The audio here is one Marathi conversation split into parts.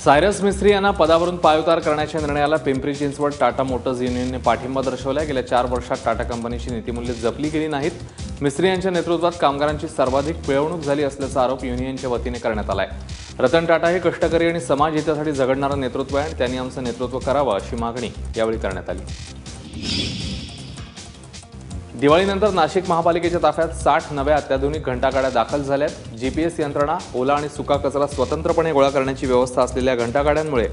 सायरस मिस्त्री यांना पदावरून पायउतार करण्याच्या निर्णयाला पिंपरी चिंचवड टाटा मोटर्स युनियनने पाठिंबा दर्शवला। गेल्या 4 वर्षात टाटा कंपनीची नीतिमूल्ये जपली गेली नाहीत। मिस्त्री यांच्या नेतृत्वात कामगारांची सर्वाधिक पिळवणूक झाली असल्याचा आरोप युनियनच्या वतीने करण्यात आलाय। रतन टाटा हे कष्टकरी आणि समाज हितासाठी झगडणारं नेतृत्व आहे आणि त्यांनी आमचं नेतृत्व करावं अशी मागणी यावेळी करण्यात आली। दिवाळीनंतर नाशिक महापालिकेच्या ताफ्यात 60 नव्या अत्याधुनिक घंटागाड्या दाखल झाल्यात। जीपीएस यंत्रणा, ओला आणि सुका कचरा स्वतंत्रपणे गोळा करण्याची व्यवस्था असलेल्या घंटागाड्यांमुळे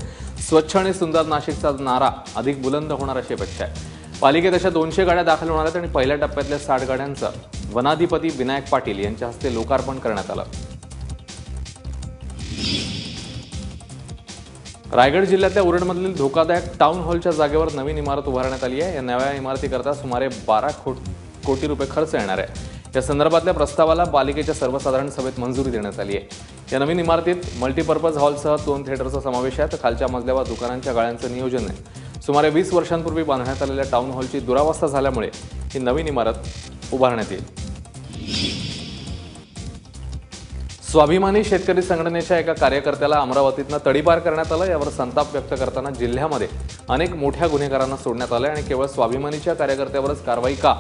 स्वच्छ आणि सुंदर नाशिकचा नारा अधिक बुलंद होणार अशी अपेक्षा आहे। पालिकेत अशा 200 गाड्या दाखल होणार आहेत आणि पहिल्या टप्प्यातल्या 60 गाड्यांचं वनाधिपती विनायक पाटील यांच्या हस्ते लोकार्पण करण्यात आलं। रायगड जिल्ह्यातल्या उरणमधील धोकादायक टाउन हॉलच्या जागेवर नवीन इमारत उभारण्यात आली आहे। या नव्या इमारतीकरता सुमारे 12 कोटी रुपये खर्च येणार आहे। या संदर्भातल्या प्रस्तावाला पालिकेच्या सर्वसाधारण सभेत मंजुरी देण्यात आली आहे। या नवीन इमारतीत मल्टीपर्पज हॉलसह 2 थिएटरचा समावेश आहे। तर खालच्या मजल्यावर दुकानांच्या गाळ्यांचं नियोजन आहे। सुमारे 20 वर्षांपूर्वी बांधण्यात आलेल्या टाउन हॉलची दुरावस्था झाल्यामुळे ही नवीन इमारत उभारण्यात येईल। स्वाभिमानी शेतकरी संघटनेच्या एका कार्यकर्त्याला अमरावतीतनं तडीपार करण्यात आलं। यावर संताप व्यक्त करताना जिल्ह्यामध्ये अनेक मोठ्या गुन्हेगारांना सोडण्यात आलं आणि केवळ स्वाभिमानीच्या कार्यकर्त्यावरच कारवाई का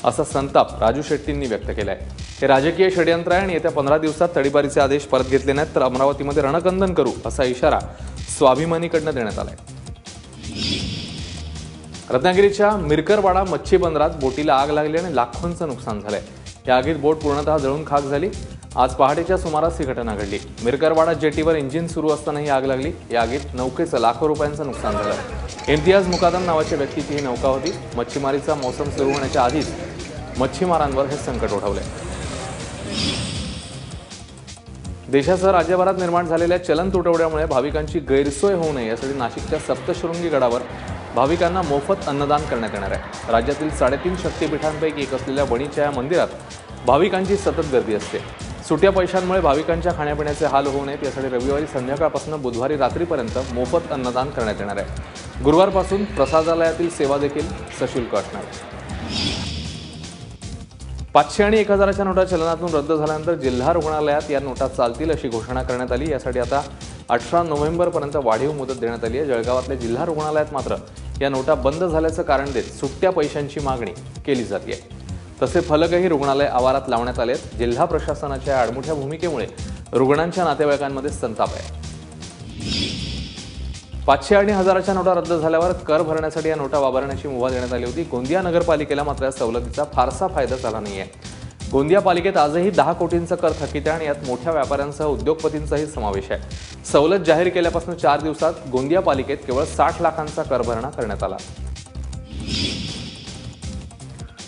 असा संताप राजू शेट्टींनी व्यक्त केलाय। हे राजकीय षडयंत्र आहे आणि येत्या 15 दिवसात तडीपारीचे आदेश परत घेतले नाहीत तर अमरावतीमध्ये रणकंदन करू असा इशारा स्वाभिमानीकडनं देण्यात आलाय। रत्नागिरीच्या मिरकरवाडा मच्छी बंदरात बोटीला आग लागली आणि लाखोंचं नुकसान झालंय। या आगीत बोट पूर्णतः जळून खाक झाली। आज पहाटेच्या सुमारास ही घटना घडली। मिरकरवाडा जेटीवर इंजिन सुरू असताना ही आग लागली। या आगीत नौकेचं लाखो रुपयांचं नुकसान झालं। इम्तियाज मुकादम नावाच्या व्यक्तीची ही नौका होती। मच्छीमारीचा मोसम सुरू होण्याच्या आधीच मच्छीमारांवर हे संकट ओढवलंय। देशासह राज्यभरात निर्माण झालेल्या चलन तुटवड्यामुळे भाविकांची गैरसोय होऊ नये यासाठी नाशिकच्या सप्तशृंगी गडावर भाविकांना मोफत अन्नदान करण्यात येणार आहे। राज्यातील 3.5 शक्तिपीठांपैकी एक असलेल्या वणीच्या या मंदिरात भाविकांची सतत गर्दी असते। सुट्या पैशांमुळे भाविकांच्या खाण्यापिण्याचे हाल होऊ नयेत यासाठी रविवारी संध्याकाळपासून बुधवारी रात्रीपर्यंत मोफत अन्नदान करण्यात येणार आहे। गुरुवारपासून प्रसादालयातील सेवा देखील सशुल्क असणार आहे। 500 आणि 1000च्या नोटा चलनातून रद्द झाल्यानंतर जिल्हा रुग्णालयात या नोटा चालतील अशी घोषणा करण्यात आली। यासाठी आता 18 नोव्हेंबरपर्यंत वाढीव मुदत देण्यात आली आहे। जळगावातल्या जिल्हा रुग्णालयात मात्र या नोटा बंद झाल्याचं कारण देत सुट्ट्या पैशांची मागणी केली जाते। तसे फलकही रुग्णालय आवारात लावण्यात आलेत। जिल्हा प्रशासनाच्या आडमुठ्या भूमिकेमुळे रुग्णांच्या नातेवाईकांमध्ये संताप आहे। 500 आणि 1000च्या नोटा रद्द झाल्यावर कर भरण्यासाठी या नोटा वापरण्याची मुभा देण्यात आली होती। गोंदिया नगरपालिकेला मात्र या सवलतीचा फारसा फायदा झाला नाहीये। गोंदिया पालिकेत आजही 10 कोटींचा कर थकीत आहे आणि यात मोठ्या व्यापाऱ्यांसह उद्योगपतींचाही समावेश आहे। सवलत जाहीर केल्यापासून 4 दिवसात गोंदिया पालिकेत केवळ 60 लाखांचा कर भरणा करण्यात आला।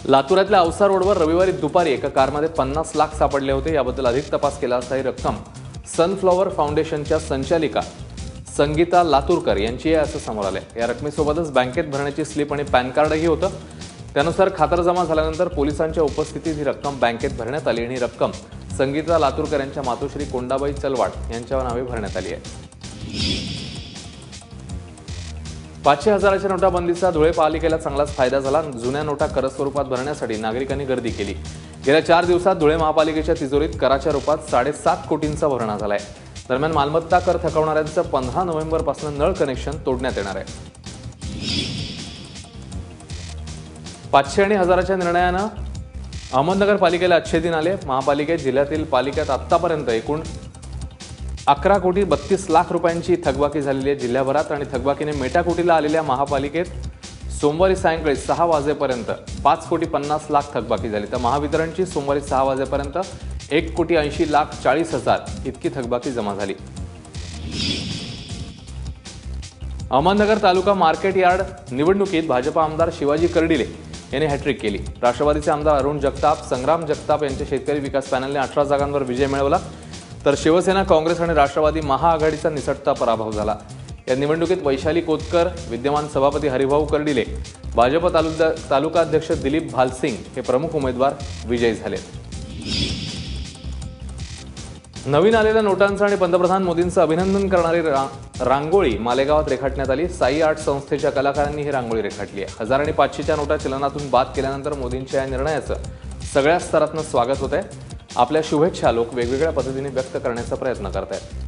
लातूरातल्या औसा रोडवर रविवारी दुपारी एका कारमध्ये 50 लाख सापडले होते। याबद्दल अधिक तपास केला असता ही रक्कम सनफ्लॉवर फाउंडेशनच्या संचालिका संगीता लातूरकर यांची आहे असं समोर आलंय। या रकमेसोबतच बँकेत भरण्याची स्लिप आणि पॅन कार्डही होतं। त्यानुसार खातरजमा झाल्यानंतर पोलिसांच्या उपस्थितीत ही रक्कम बँकेत भरण्यात आली आणि ही रक्कम संगीता लातूरकर यांच्या मातोश्री कोंडाबाई चलवाड यांच्या नावे भरण्यात आली आहे। 500 1000च्या नोटाबंदीचा धुळे पालिकेला चांगलाच फायदा झाला। जुन्या नोटा कर स्वरूपात भरण्यासाठी नागरिकांनी गर्दी केली। गेल्या 4 दिवसात धुळे महापालिकेच्या तिजोरीत कराच्या रूपात 7.5 कोटींचा भरणा झालाय। दरम्यान मालमत्ता कर थकवणाऱ्यांचं 15 नोव्हेंबरपासून नळ कनेक्शन तोडण्यात येणार आहे। 500 आणि 1000च्या निर्णयानं अहमदनगर पालिकेला अच्छे दिन आले। महापालिकेत जिल्ह्यातील पालिकेत आतापर्यंत एकूण 11 कोटी 32 लाख रुपयांची थकबाकी झालेली आहे जिल्ह्याभरात आणि थकबाकीने मेटाकुटीला आलेल्या महापालिकेत सोमवारी सायंकाळी 6 वाजेपर्यंत 5 कोटी 50 लाख थकबाकी झाली। तर महावितरणची सोमवारी 6 वाजेपर्यंत 1 कोटी 80 लाख 40 हजार इतकी थकबाकी जमा झाली। अहमदनगर तालुका मार्केट यार्ड निवडणुकीत भाजपा आमदार शिवाजी कर्डिले यांनी हॅट्रिक केली। राष्ट्रवादीचे आमदार अरुण जगताप, संग्राम जगताप यांच्या शेतकरी विकास पॅनलने 18 जागांवर विजय मिळवला। तर शिवसेना, काँग्रेस आणि राष्ट्रवादी महाआघाडीचा निसटता पराभव झाला। या निवडणुकीत वैशाली कोतकर, विद्यमान सभापती हरिभाऊ कर्डिले, भाजप तालुका अध्यक्ष दिलीप भालसिंग हे प्रमुख उमेदवार विजयी झाले। नवीन आलेल्या नोटांचं आणि पंतप्रधान मोदींचं अभिनंदन करणारी रांगोळी मालेगावात रेखाटण्यात आली। साई आर्ट संस्थेच्या कलाकारांनी ही रांगोळी रेखाटली आहे। 1000 आणि 500च्या नोटा चलनातून बाद केल्यानंतर मोदींच्या या निर्णयाचं सगळ्या स्तरातून स्वागत होत आहे। आपल्या शुभेच्छा लोक वेगवेगळ्या पद्धतीने व्यक्त करण्याचा प्रयत्न करत आहेत।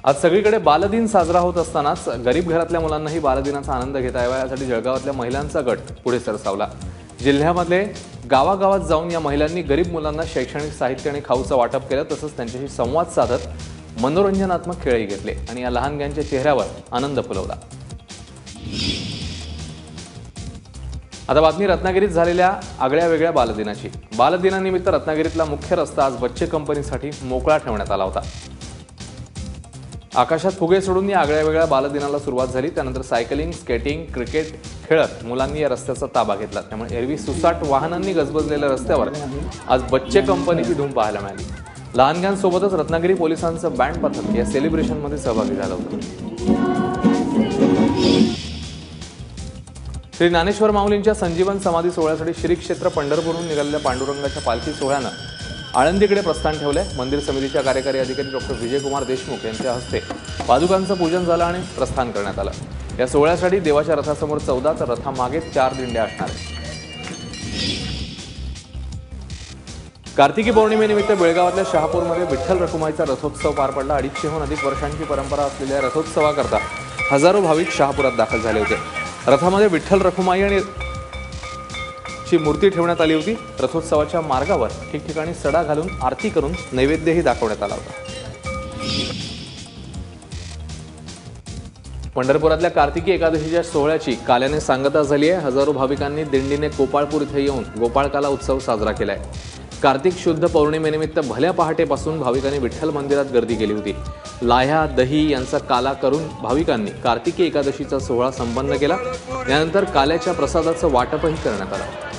आज सगळीकडे बालदिन साजरा होत असतानाच गरीब घरातल्या मुलांनाही बालदिनाचा आनंद घेता यावा यासाठी जळगावातल्या महिलांचा गट पुढे सरसावला। जिल्ह्यामध्ये गावागावात जाऊन या महिलांनी गरीब मुलांना शैक्षणिक साहित्य आणि खाऊचं वाटप केलं, तसंच त्यांच्याशी संवाद साधत मनोरंजनात्मक खेळही घेतले आणि या लहानग्यांच्या चेहऱ्यावर आनंद फुलवला। आता बातमी रत्नागिरीत झालेल्या आगळ्या वेगळ्या बालदिनाची। बालदिनानिमित्त रत्नागिरीतला मुख्य रस्ता आज बच्चे कंपनीसाठी मोकळा ठेवण्यात आला होता। आकाशात फुगे सोडून या आगळ्या वेगळ्या बालदिनाला सुरुवात झाली। त्यानंतर सायकलिंग, स्केटिंग, क्रिकेट खेळत मुलांनी या रस्त्याचा ताबा घेतला। त्यामुळे एरवी सुसाट वाहनांनी गजबजलेल्या रस्त्यावर आज बच्चे कंपनीची धूम पाहायला मिळाली। लहानग्यांसोबतच रत्नागिरी पोलिसांचं बँड पथक या सेलिब्रेशनमध्ये सहभागी झालं होतं। श्री ज्ञानेश्वर माऊलींच्या संजीवन समाधी सोहळ्यासाठी श्री क्षेत्र पंढरपूरहून निघालेल्या पांडुरंगाच्या पालखी सोहळ्यानं आळंदीकडे प्रस्थान ठेवले। मंदिर समितीच्या कार्यकारी अधिकारी डॉक्टर विजयकुमार देशमुख यांच्या हस्ते पादुकांचं पूजन झालं आणि प्रस्थान करण्यात आलं। या सोहळ्यासाठी देवाच्या रथासमोर 14 तर रथामागे 4 दिंड्या असणार आहेत। कार्तिकी पौर्णिमेनिमित्त बेळगावातल्या शहापूरमध्ये विठ्ठल रखुमाईचा रथोत्सव पार पडला। 250हून अधिक वर्षांची परंपरा असलेल्या रथोत्सवाकरता हजारो भाविक शहापुरात दाखल झाले होते। रथामध्ये विठ्ठल रखुमाई आणि ची मूर्ती ठेवण्यात आली होती। रथोत्सवाच्या मार्गावर ठिकठिकाणी सडा घालून आरती करून नैवेद्यही दाखवण्यात आला होता। पंढरपुरातल्या कार्तिकी एकादशीच्या सोहळ्याची काल्याने सांगता झाली आहे। हजारो भाविकांनी दिंडीने कोपाळपूर इथे येऊन गोपाळकाला उत्सव साजरा केलाय। कार्तिक शुद्ध पौर्णिमेनिमित्त भल्या पहाटेपासून भाविकांनी विठ्ठल मंदिरात गर्दी केली होती। लाह्या, दही यांचा काला करून भाविकांनी कार्तिकी एकादशीचा सोहळा संपन्न केला। यानंतर काल्याच्या प्रसादाचं वाटपही करण्यात आलं।